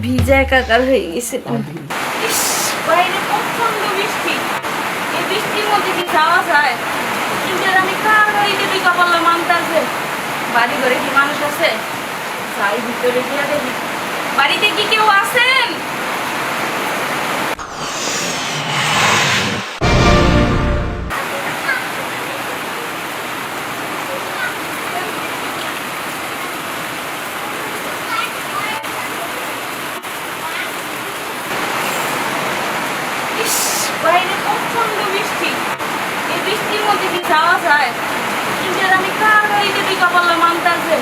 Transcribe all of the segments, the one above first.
ভিজা একাকার হয়ে গেছে। ইস, বাইরে প্রচন্ড বৃষ্টি। এই বৃষ্টির মধ্যে কি যাওয়া যায়? কিন্তু আমি কার বাড়িতে ঢুকা পড়লাম আন্দাজে। বাড়ি ঘরে কি মানুষ আছে? যাই ভিতরে গিয়া দেখি বাড়িতে কি কেউ আছেন? ইস, বাইরে প্রচন্ড বৃষ্টি। এই বৃষ্টির মধ্যে কি যাওয়া যায়? কিন্তু আমি কার বাড়িতে ঢুকা পড়লাম আন্দাজে।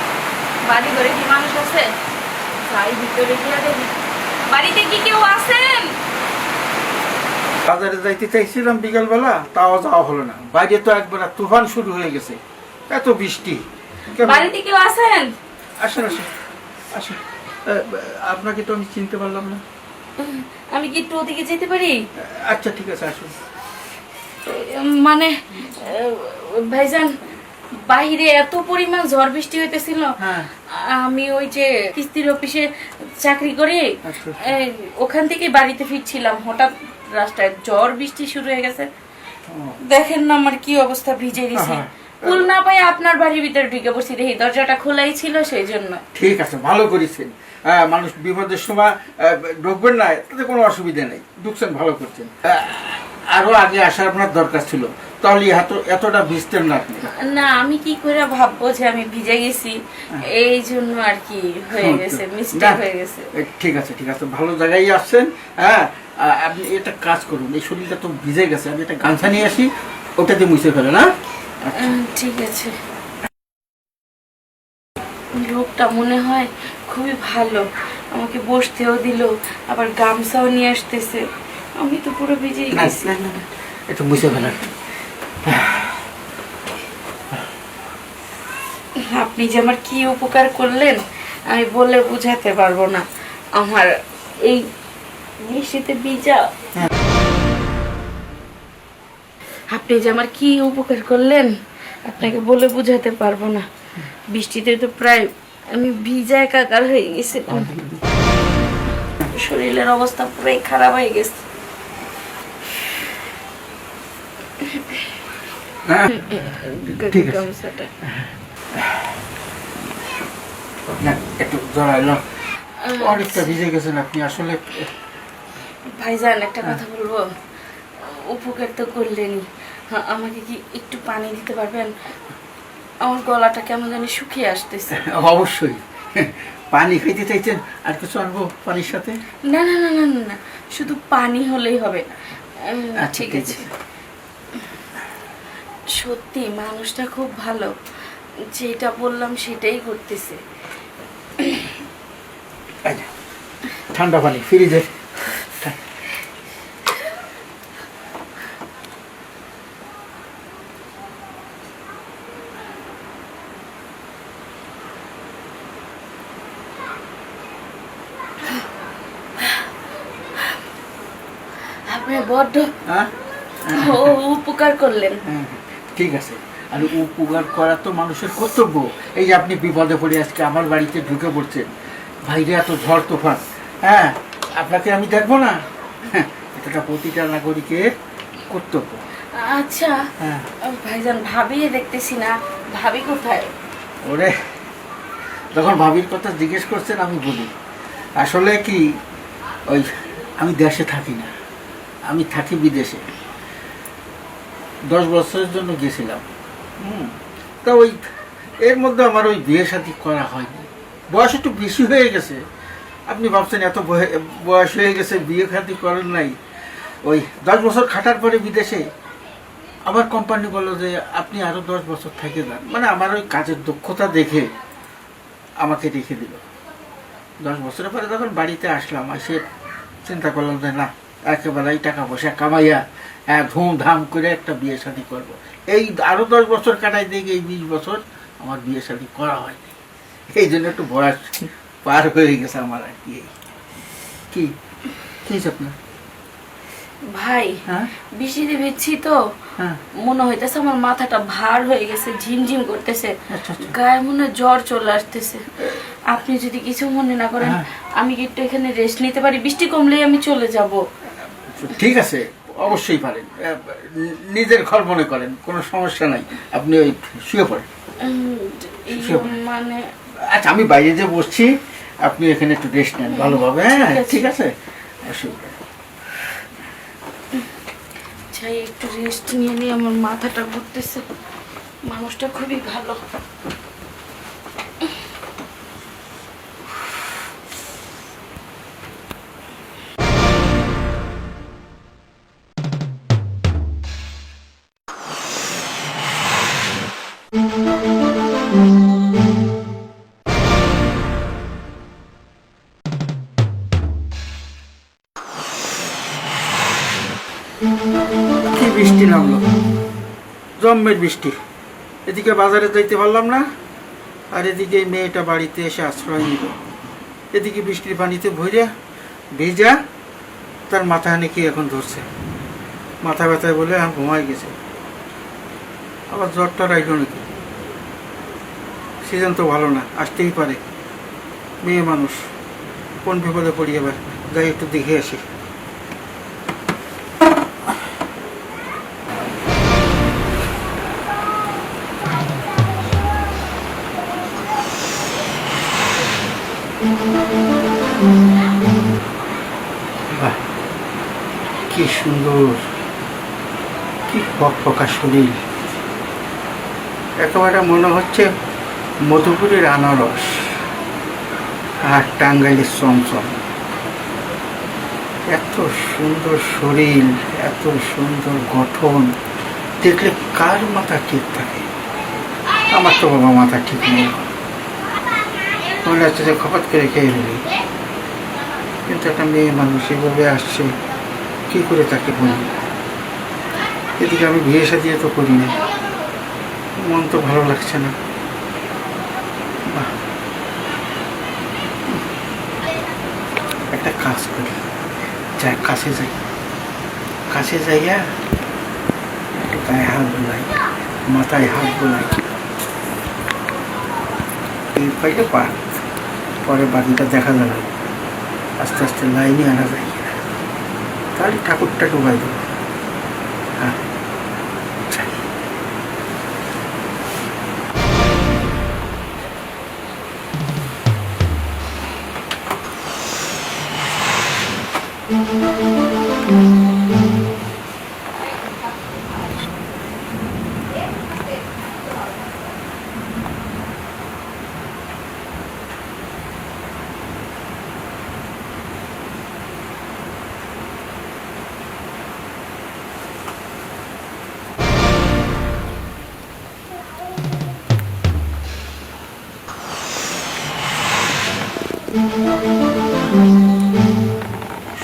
বাড়ি ঘরে কি মানুষ আছে? যাই ভিতরে গিয়া দেখি বাড়িতে কি কেউ আছেন? বাজারে যাইতে চাইছিলাম বিকালবেলা, তাও যাওয়া হলো না। বাইরে তো একবার তুফান শুরু হয়ে গেছে, এত বৃষ্টি। বাড়িতে কেউ আছেন? আসেন আসেন আসেন। আপনাকে তো আমি চিনতে পারলাম না। আমি কি একটু ওদিকে যেতে পারি? আচ্ছা ঠিক আছে, আসুন। মানে ভাইজান, বাইরে এত পরিমাণ ঝড় বৃষ্টি হইতেছিল। হ্যাঁ। আমি ওই যে কিস্তির অফিসে চাকরি করি, আচ্ছা। ওখান থেকে বাড়িতে ফিরছিলাম, হঠাৎ রাস্তায় ঝড় বৃষ্টি শুরু হয়ে গেছে। দেখেন না আমার কি অবস্থা, ভিজে গেছি। কুল না পাই আপনার বাড়ির ভিতরে ঢুকে পড়ছি, দেখি দরজাটা খোলাই ছিল, সেই জন্য। ঠিক আছে, ভালো করেছেন। মানুষ বিপদের সময় ঢুকবেন না, তাতে কোনো অসুবিধা নেই। ঢুকছেন, ভালো করছেন। আরো আগে আসার আপনার দরকার ছিল, তাহলে এতটা ভিজতেন না আপনি। না, আমি কি করে ভাববো যে আমি ভিজে গেছি, এই জন্য আর কি হয়ে গেছে, মিস্টেক হয়ে গেছে। ঠিক আছে ঠিক আছে, ভালো জায়গায় আসছেন। হ্যাঁ, আপনি এটা কাজ করুন, এই শরীরটা তো ভিজে গেছে, আমি একটা গামছা নিয়ে আসি, ওটাতে মুছে ফেলেন। না ঠিক আছে। লোকটা মনে হয় খুবই ভালো, আমাকে বসতেও দিল, আবার গামছাও নিয়ে আসতেছে। আমি তো পুরো ভিজে গেছি। একটু মুছে ফেলেন। আপনি যে আমার কি উপকার করলেন আমি বলে বুঝাতে পারবো না। আমার এই বৃষ্টিতে ভিজা, আপনি যে আমার কি উপকার করলেন আপনাকে বলে বুঝাতে পারবো না। বৃষ্টিতে তো প্রায় আমি ভিজা একাকার হয়ে গেছিলাম, শরীরের অবস্থা পুরাই খারাপ হয়ে গেছে। গামছাটা একটু জড়াইল, অনেকটা ভিজে গেছেন আপনি আসলে। ভাইজান, একটা কথা বলবো, উপকার তো করলেনই, আমাকে কি একটু পানি দিতে পারবেন? আমার গলাটা কেমন জানি শুকিয়ে আসতেছে। অবশ্যই। পানি খাইতে চাইছেন? আর কিছু আনবো পানির সাথে? না না না না না না, শুধু পানি হলেই হবে। ঠিক আছে। সত্যি মানুষটা খুব ভালো, যেটা বললাম সেটাই করতেছে। ঠান্ডা পানি ফ্রিজে। আপনি বড্ড উপকার করলেন। ঠিক আছে, আর উপকার করা তো মানুষের কর্তব্য। এই যে আপনি বিপদে পড়ে আজকে আমার বাড়িতে ঢুকে পড়ছেন, বাইরে এত ঝড় তুফান, হ্যাঁ, আপনাকে আমি দেখবো না? এটা প্রতিটা নাগরিকের কর্তব্য। আচ্ছা ভাইজান, ভাবি দেখতেছি না, ভাবি কোথায়? ওরে, যখন ভাবির কথা জিজ্ঞেস করছেন আমি বলি, আসলে কি, ওই আমি দেশে থাকি না, আমি থাকি বিদেশে। 10 বছরের জন্য গেছিলাম। তা ওই এর মধ্যে আমার ওই বিয়ে শাদী করা হয়নি, বয়স একটু বেশি হয়ে গেছে। আপনি ভাবছেন এত বয়স হয়ে গেছে বিয়ে শাদী করেন নাই? ওই 10 বছর খাটার পরে বিদেশে আবার কোম্পানি বললো যে আপনি আরো 10 বছর থেকে যান। মানে আমার ওই কাজের দক্ষতা দেখে আমাকে রেখে দিল। 10 বছরের পরে যখন বাড়িতে আসলাম, এসে চিন্তা করলাম যে না, একেবারেই টাকা পয়সা কামাইয়া ধুমধাম করে একটা বিয়ে শাদী করবো। এই আরো 10 বছর কাটাই দিয়ে এই 20 বছর আমার বিয়ে শাদী করা হয়নি। এই জন্য একটু বয়স পার হয়ে গেছে আমার আর কি। কি আপনার? ভাই হ্যাঁ বৃষ্টিতে ভিজছি তো হ্যাঁ মনে হইতেছে আমার মাথাটা ভার হয়ে গেছে, ঝিমঝিম করতেছে, আচ্ছা আচ্ছা গায়ে মনে হয় জ্বর চলে আসতেছে। আপনি যদি কিছু মনে না করেন হ্যাঁ। আমি কি একটু এখানে রেস্ট নিতে পারি? বৃষ্টি কমলেই আমি চলে যাব। ঠিক আছে, অবশ্যই পারেন। নিজের ঘর মনে করেন, কোনো সমস্যা নাই। আপনি ওই শুয়ে পড়েন। এই শুয়ে পড়েন। মানে আচ্ছা, আমি বাইরে যে বসছি, আপনি এখানে একটু রেস্ট নেন ভালোভাবে। হ্যাঁ ঠিক আছে, শুয়ে পড়েন। চাই একটু রেস্ট নিয়ে নিয়ে, আমার মাথাটা ঘুরতেছে। মানুষটা খুবই ভালো। কি বৃষ্টি নামলো, জম্মের বৃষ্টি। এদিকে বাজারে যাইতে পারলাম না, আর এদিকে এই মেয়েটা বাড়িতে এসে আশ্রয় নিল। এদিকে বৃষ্টির পানিতে ভইরা ভেজা, তার মাথা নাকি এখন ধরছে, মাথা ব্যথায় বলে আর ঘুমাই গেছে। আবার জ্বরটা রাইল নাকি, সিজন তো ভালো না, আসতেই পারে। মেয়ে মানুষ, কোন বিপদে পড়ি এবার, যাই একটু দেখে আসি। বাহ, কি সুন্দর, কি ফকফকা শরীর, একেবারে মনে হচ্ছে মধুপুরের আনারস আর টাঙ্গাইলের চমচম। এত সুন্দর শরীর, এত সুন্দর গঠন, দেখলে কার মাথা ঠিক থাকে? আমার তো বাবা মাথা ঠিক নেই, মনে হচ্ছে যে খপত করে খেয়ে ফেলি। কিন্তু একটা মেয়ে মানুষ এভাবে আসছে, কি করে তাকে বলি? এদিকে আমি বিয়ে সাজিয়ে তো করি না, মন তো ভালো লাগছে না। বাহ, একটা কাজ করি, যাই কাছে যাই, কাছে যাইয়া একটু গায়ে হাত বোলাই, মাথায় হাত বোলাই, এই পাইলে পার, পরে বাকিটা দেখা যাবে। আস্তে আস্তে লাইনে আনা যায়, তাহলে ঠাকুরটা ডুবাই দেবো। হ্যাঁ যাই।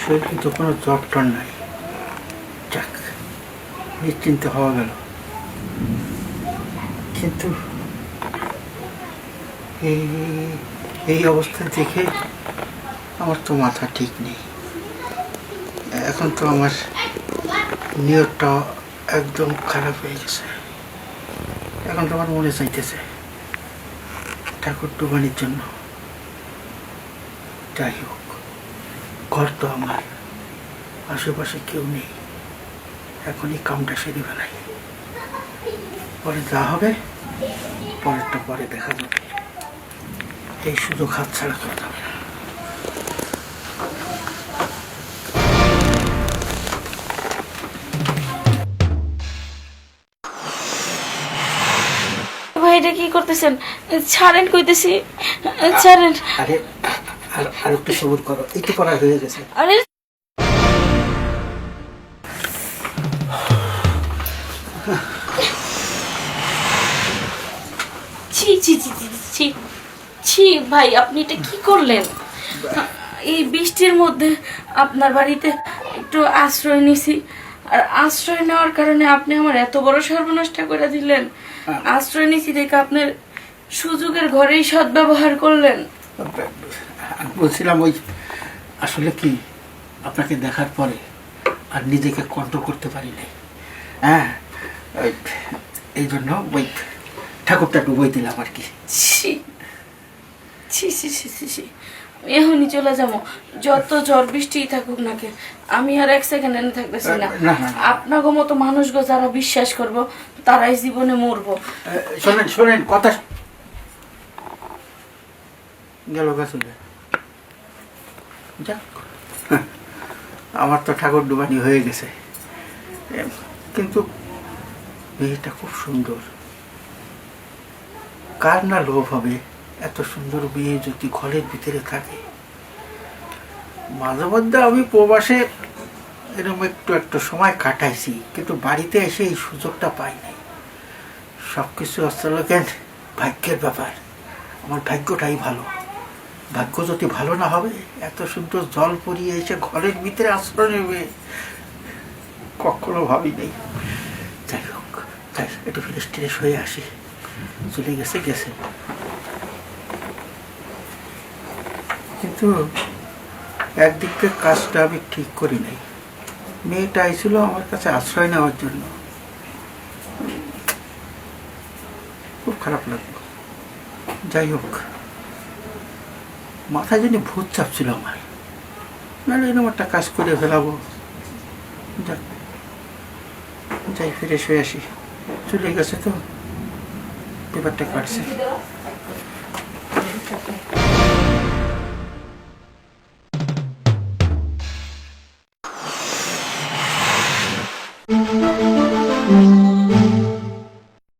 শরীর কিন্তু কোনো জ্বর টর নাই, যাক নিশ্চিন্ত হওয়া গেল। কিন্তু এই এই অবস্থা দেখে আমার তো মাথা ঠিক নেই। এখন তো আমার নিয়তটা একদম খারাপ হয়ে গেছে। এখন তো আমার মনে চাইতেছে ঠাকুর ডুবানির জন্য। যাই হোক, ঘর তো আমার, আশেপাশে কেউ নেই, এখনই কামটা সেরে ফেলাই, পরে যা হবে পরেরটা পরে দেখা যাবে। এই সুযোগ হাত ছাড়া করা যাবে না। ভাই এটা কি করতেছেন? ছাড়েন কইতেছি, ছাড়েন। আরে আর একটু সবুর করো, এই তো করা হয়ে গেছে। আরে ছি ছি ছি ছি ছি ছি ভাই, আপনি এটা কি করলেন? এই বৃষ্টির মধ্যে আপনার বাড়িতে একটু আশ্রয় নিছি, আর আশ্রয় নেওয়ার কারণে আপনি আমার এত বড় সর্বনাশটা করে দিলেন। আশ্রয় নিছি দেখে আপনার সুযোগের ঘরেই সদ্ব্যবহার করলেন। বলছিলাম ওই, আসলে কি আপনাকে দেখার পরে আর নিজেকে কন্ট্রোল করতে পারি নাই। হ্যাঁ, এই জন্য ওই ঠাকুরটা ডুবই দিলাম আর কি। ছি ছি ছি ছি ছি ছি। আমি এখনই চলে যাবো, যত ঝড় বৃষ্টিই থাকুক না কে, আমি আর এক সেকেন্ড এনে থাকতেছি না। না, না। আপনাকে মতো মানুষগো যারা বিশ্বাস করব তারাই জীবনে মরবো। শোনেন শোনেন কথা গেল গাছুলে যাক, আমার তো ঠাকুর ডুবানি হয়ে গেছে। কিন্তু মেয়েটা খুব সুন্দর, কার না লোভ হবে এত সুন্দর মেয়ে যদি ঘরের ভিতরে থাকে। মাঝে মধ্যে আমি প্রবাসে এরকম একটু একটু সময় কাটাইছি, কিন্তু বাড়িতে এসে এই সুযোগটা পাই নাই। সব কিছু আসলে কেন ভাগ্যের ব্যাপার। আমার ভাগ্যটাই ভালো। ভাগ্য যদি ভালো না হবে, এত সুন্দর জল পরিয়ে এসে ঘরের ভিতরে আশ্রয় নেবে কখনো ভাবি নেই। যাই হোক, যাই একটু ফ্রেশ ট্রেশ হয়ে আসি। চলে গেছে গেছে, কিন্তু একদিক থেকে কাজটা আমি ঠিক করি নাই। মেয়েটা আইছিল আমার কাছে আশ্রয় নেওয়ার জন্য, খুব খারাপ লাগলো। যাই হোক, মাথায় যেন ভূত চাপছিল আমার, নাহলে এরকম একটা কাজ করে ফেলাবো। যাক, যাই ফ্রেশ হয়ে আসি। চলে গেছে তো, পেপারটা কাটছে।